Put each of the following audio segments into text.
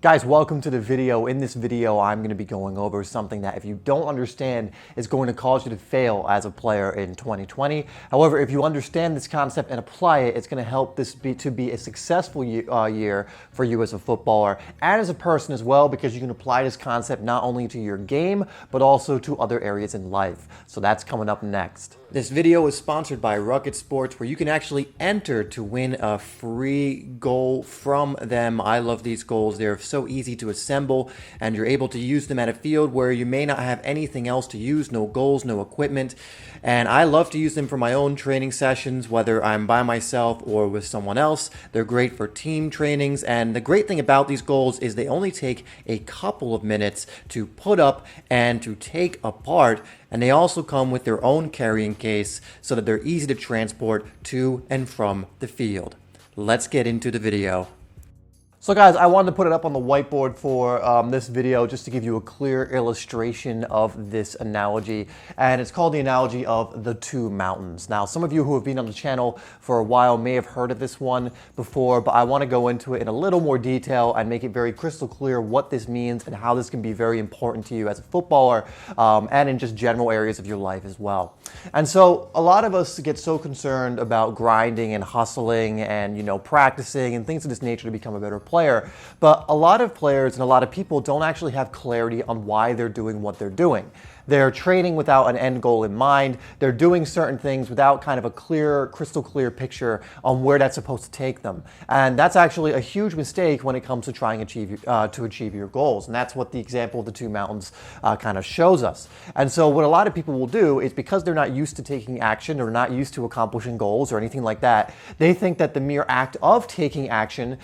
Guys, welcome to the video. In this video, I'm going to be going over something that if you don't understand is going to cause you to fail as a player in 2020. However, if you understand this concept and apply it, it's going to help this be a successful year for you as a footballer and as a person as well, because you can apply this concept not only to your game, but also to other areas in life. So that's coming up next. This video is sponsored by Rocket Sports, where you can actually enter to win a free goal from them. I love these goals. They're so easy to assemble, and you're able to use them at a field where you may not have anything else to use, no goals, no equipment. And I love to use them for my own training sessions, whether I'm by myself or with someone else. They're great for team trainings, and the great thing about these goals is they only take a couple of minutes to put up and to take apart. And they also come with their own carrying case so that they're easy to transport to and from the field. Let's get into the video. So guys, I wanted to put it up on the whiteboard for this video just to give you a clear illustration of this analogy. And it's called the analogy of the two mountains. Now, some of you who have been on the channel for a while may have heard of this one before, but I want to go into it in a little more detail and make it very crystal clear what this means and how this can be very important to you as a footballer and in just general areas of your life as well. And so a lot of us get so concerned about grinding and hustling and, practicing and things of this nature to become a better player. But a lot of players and a lot of people don't actually have clarity on why they're doing what they're doing. They're training without an end goal in mind. They're doing certain things without kind of a clear, crystal clear picture on where that's supposed to take them. And that's actually a huge mistake when it comes to trying to achieve your goals. And that's what the example of the two mountains kind of shows us. And so what a lot of people will do is, because they're not used to taking action or not used to accomplishing goals or anything like that, they think that the mere act of taking action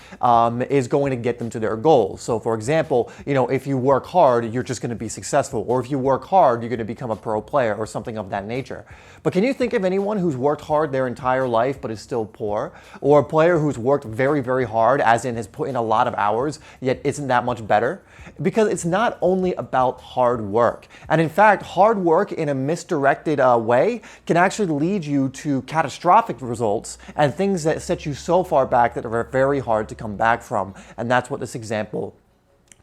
is going to get them to their goals. So for example, if you work hard, you're just going to be successful. Or if you work hard, you're going to become a pro player or something of that nature. But can you think of anyone who's worked hard their entire life but is still poor? Or a player who's worked very, very hard, as in has put in a lot of hours, yet isn't that much better? Because it's not only about hard work. And in fact, hard work in a misdirected way can actually lead you to catastrophic results and things that set you so far back that are very hard to come back from. And that's what this example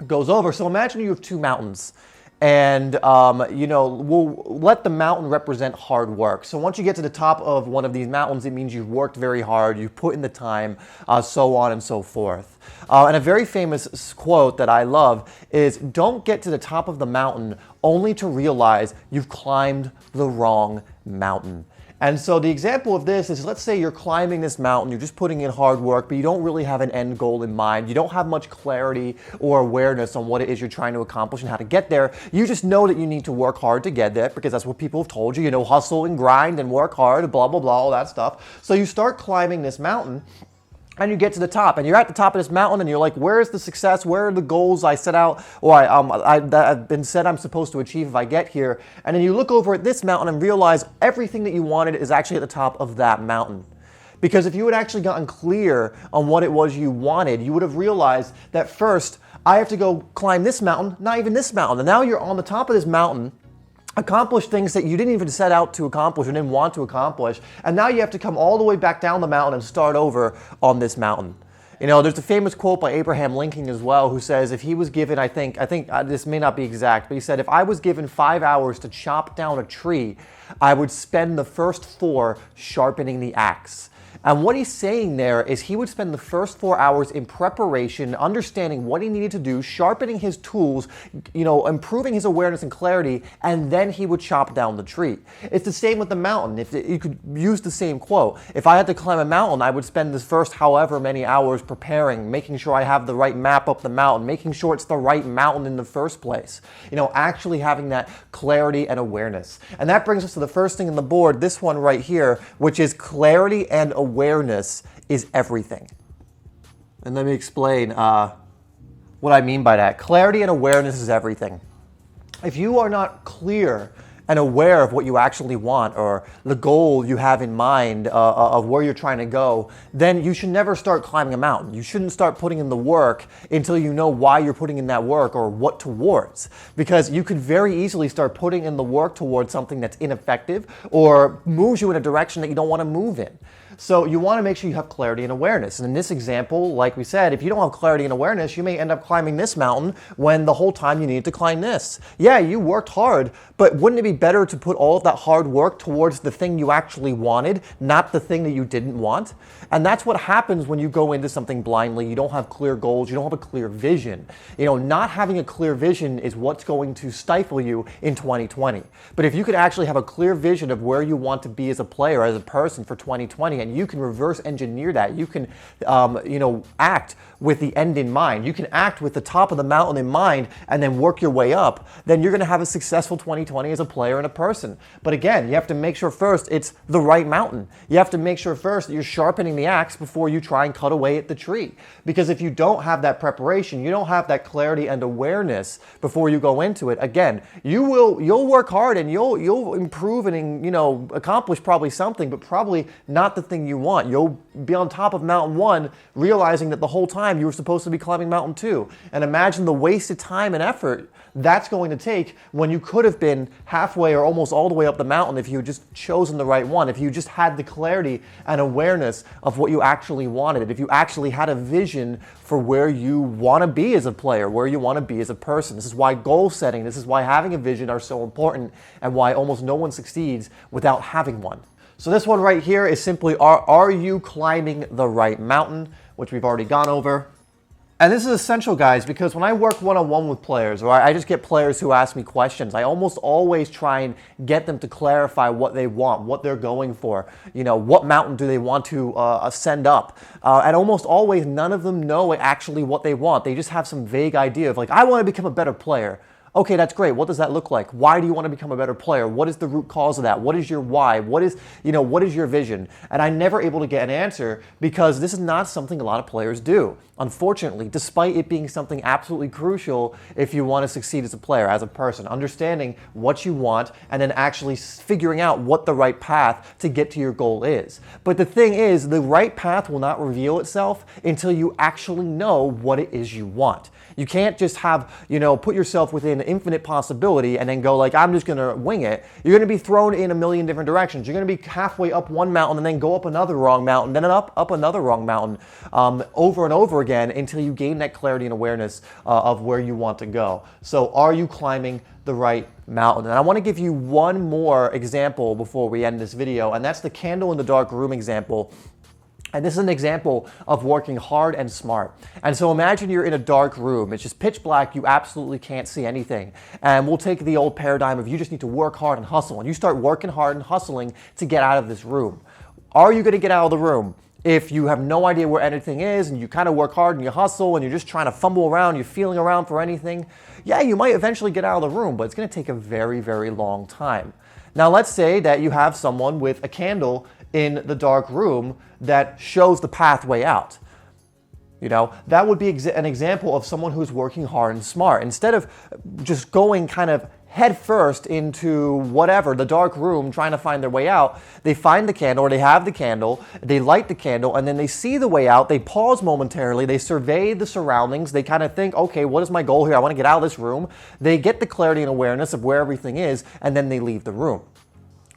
goes over. So imagine you have two mountains. And, we'll let the mountain represent hard work. So once you get to the top of one of these mountains, it means you've worked very hard, you've put in the time, so on and so forth. And a very famous quote that I love is, "Don't get to the top of the mountain only to realize you've climbed the wrong mountain." And so the example of this is, let's say you're climbing this mountain, you're just putting in hard work, but you don't really have an end goal in mind. You don't have much clarity or awareness on what it is you're trying to accomplish and how to get there. You just know that you need to work hard to get there because that's what people have told you, hustle and grind and work hard, blah, blah, blah, all that stuff. So you start climbing this mountain. And you get to the top, and you're at the top of this mountain, and you're like, where's the success? Where are the goals I set out, or I've been said I'm supposed to achieve if I get here? And then you look over at this mountain and realize everything that you wanted is actually at the top of that mountain. Because if you had actually gotten clear on what it was you wanted, you would have realized that first, I have to go climb this mountain, not even this mountain. And now you're on the top of this mountain, accomplish things that you didn't even set out to accomplish or didn't want to accomplish, and now you have to come all the way back down the mountain and start over on this mountain. There's a famous quote by Abraham Lincoln as well, who says if he was given, I think this may not be exact, but he said, if I was given 5 hours to chop down a tree, I would spend the first 4 sharpening the axe. And what he's saying there is he would spend the first 4 hours in preparation, understanding what he needed to do, sharpening his tools, improving his awareness and clarity, and then he would chop down the tree. It's the same with the mountain. If you could use the same quote. If I had to climb a mountain, I would spend the first however many hours preparing, making sure I have the right map up the mountain, making sure it's the right mountain in the first place. Actually having that clarity and awareness. And that brings us to the first thing on the board, this one right here, which is clarity and awareness is everything. And let me explain what I mean by that. Clarity and awareness is everything. If you are not clear and aware of what you actually want or the goal you have in mind of where you're trying to go, then you should never start climbing a mountain. You shouldn't start putting in the work until you know why you're putting in that work or what towards. Because you could very easily start putting in the work towards something that's ineffective or moves you in a direction that you don't want to move in. So you want to make sure you have clarity and awareness. And in this example, like we said, if you don't have clarity and awareness, you may end up climbing this mountain when the whole time you need to climb this. Yeah, you worked hard, but wouldn't it be better to put all of that hard work towards the thing you actually wanted, not the thing that you didn't want? And that's what happens when you go into something blindly. You don't have clear goals, you don't have a clear vision. Not having a clear vision is what's going to stifle you in 2020. But if you could actually have a clear vision of where you want to be as a player, as a person for 2020, and you can reverse engineer that, you can, act with the end in mind. You can act with the top of the mountain in mind and then work your way up, then you're going to have a successful 2020 as a player and a person. But again, you have to make sure first it's the right mountain. You have to make sure first that you're sharpening the axe before you try and cut away at the tree. Because if you don't have that preparation, you don't have that clarity and awareness before you go into it, again, you'll work hard and you'll improve and accomplish probably something, but probably not the thing you want. You'll be on top of mountain one, realizing that the whole time you were supposed to be climbing mountain two. And imagine the wasted time and effort that's going to take when you could have been halfway or almost all the way up the mountain if you had just chosen the right one, if you just had the clarity and awareness of what you actually wanted, if you actually had a vision for where you want to be as a player, where you want to be as a person. This is why goal setting, this is why having a vision are so important, and why almost no one succeeds without having one. So this one right here is simply, are you climbing the right mountain, which we've already gone over. And this is essential, guys, because when I work one-on-one with players, or I just get players who ask me questions, I almost always try and get them to clarify what they want, what they're going for, what mountain do they want to ascend up. And almost always, none of them know actually what they want. They just have some vague idea of like, I want to become a better player. Okay, that's great. What does that look like? Why do you want to become a better player? What is the root cause of that? What is your why? What is your vision? And I'm never able to get an answer because this is not something a lot of players do. Unfortunately, despite it being something absolutely crucial if you want to succeed as a player, as a person, understanding what you want and then actually figuring out what the right path to get to your goal is. But the thing is, the right path will not reveal itself until you actually know what it is you want. You can't just have, put yourself within infinite possibility and then go like, I'm just going to wing it. You're going to be thrown in a million different directions. You're going to be halfway up one mountain and then go up another wrong mountain, then up another wrong mountain, over and over again until you gain that clarity and awareness of where you want to go. So are you climbing the right mountain? And I want to give you one more example before we end this video, and that's the candle in the dark room example. And this is an example of working hard and smart. And so imagine you're in a dark room. It's just pitch black. You absolutely can't see anything. And we'll take the old paradigm of you just need to work hard and hustle. And you start working hard and hustling to get out of this room. Are you going to get out of the room? If you have no idea where anything is and you kind of work hard and you hustle and you're just trying to fumble around, you're feeling around for anything, yeah, you might eventually get out of the room, but it's going to take a very, very long time. Now, let's say that you have someone with a candle in the dark room that shows the pathway out. That would be an example of someone who's working hard and smart. Instead of just going kind of head first into whatever, the dark room, trying to find their way out, they find the candle, or they have the candle, they light the candle, and then they see the way out, they pause momentarily, they survey the surroundings, they kind of think, okay, what is my goal here? I want to get out of this room. They get the clarity and awareness of where everything is, and then they leave the room.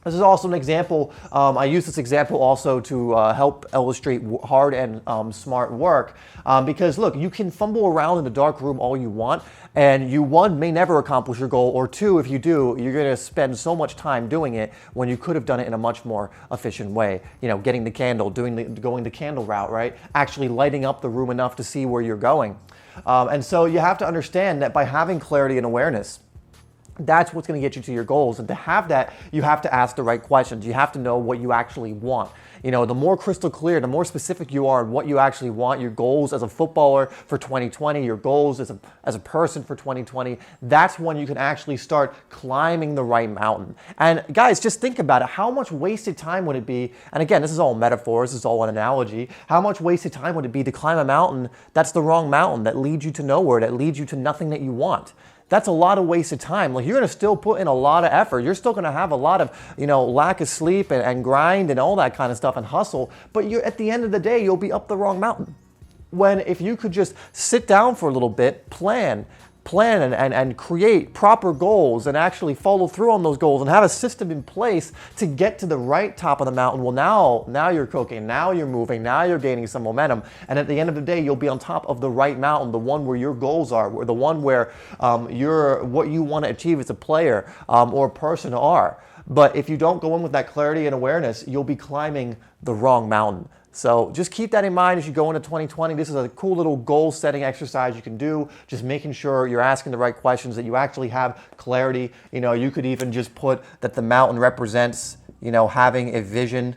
This is also an example, I use this example also to help illustrate hard and smart work, because look, you can fumble around in the dark room all you want, and you, one, may never accomplish your goal, or two, if you do, you're going to spend so much time doing it when you could have done it in a much more efficient way. Getting the candle, going the candle route, right? Actually lighting up the room enough to see where you're going. And so you have to understand that by having clarity and awareness, that's what's going to get you to your goals. And to have that, you have to ask the right questions. You have to know what you actually want. The more crystal clear, the more specific you are on what you actually want, your goals as a footballer for 2020, your goals as a person for 2020, that's when you can actually start climbing the right mountain. And guys, just think about it. How much wasted time would it be? And again, this is all metaphors, this is all an analogy. How much wasted time would it be to climb a mountain that's the wrong mountain, that leads you to nowhere, that leads you to nothing that you want? That's a lot of wasted time. Like, you're going to still put in a lot of effort. You're still going to have a lot of, lack of sleep and grind and all that kind of stuff and hustle. But at the end of the day, you'll be up the wrong mountain. When if you could just sit down for a little bit, plan, plan and create proper goals and actually follow through on those goals and have a system in place to get to the right top of the mountain, well, now you're cooking, now you're moving, now you're gaining some momentum. And at the end of the day, you'll be on top of the right mountain, the one where your goals are, the one where what you want to achieve as a player or a person are. But if you don't go in with that clarity and awareness, you'll be climbing the wrong mountain. So just keep that in mind as you go into 2020. This is a cool little goal setting exercise you can do, just making sure you're asking the right questions, that you actually have clarity. You know, you could even just put that the mountain represents, you know, having a vision.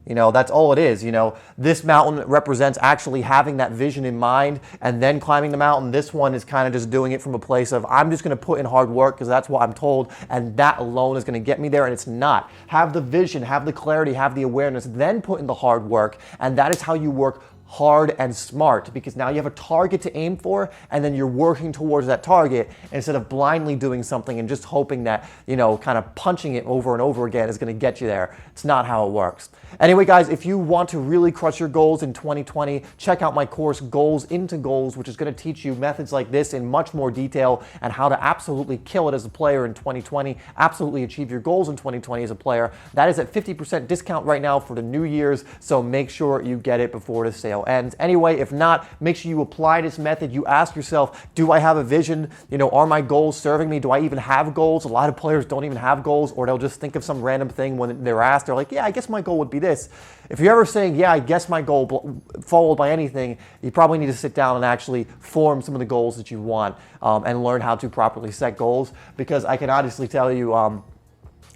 You know, that's all it is. You know, this mountain represents actually having that vision in mind and then climbing the mountain. This one is kind of just doing it from a place of, I'm just going to put in hard work because that's what I'm told, and that alone is going to get me there, and it's not. Have the vision, have the clarity, have the awareness, then put in the hard work, and that is how you work hard and smart, because now you have a target to aim for, and then you're working towards that target instead of blindly doing something and just hoping that, you know, kind of punching it over and over again is going to get you there. It's not how it works. Anyway, guys, if you want to really crush your goals in 2020, check out my course, Goals into Goals, which is going to teach you methods like this in much more detail and how to absolutely kill it as a player in 2020, absolutely achieve your goals in 2020 as a player. That is at 50% discount right now for the New Year's, so make sure you get it before the sale ends. Anyway, if not, make sure you apply this method. You ask yourself, do I have a vision? You know, are my goals serving me? Do I even have goals? A lot of players don't even have goals, or they'll just think of some random thing when they're asked. They're like, yeah, I guess my goal would be this. If you're ever saying, yeah, I guess my goal followed by anything, you probably need to sit down and actually form some of the goals that you want and learn how to properly set goals, because I can honestly tell you,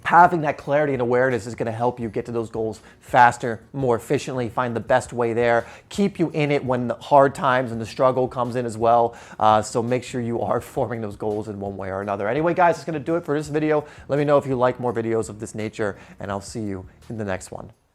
having that clarity and awareness is going to help you get to those goals faster, more efficiently, find the best way there, keep you in it when the hard times and the struggle comes in as well. So make sure you are forming those goals in one way or another. Anyway, guys, that's going to do it for this video. Let me know if you like more videos of this nature, and I'll see you in the next one.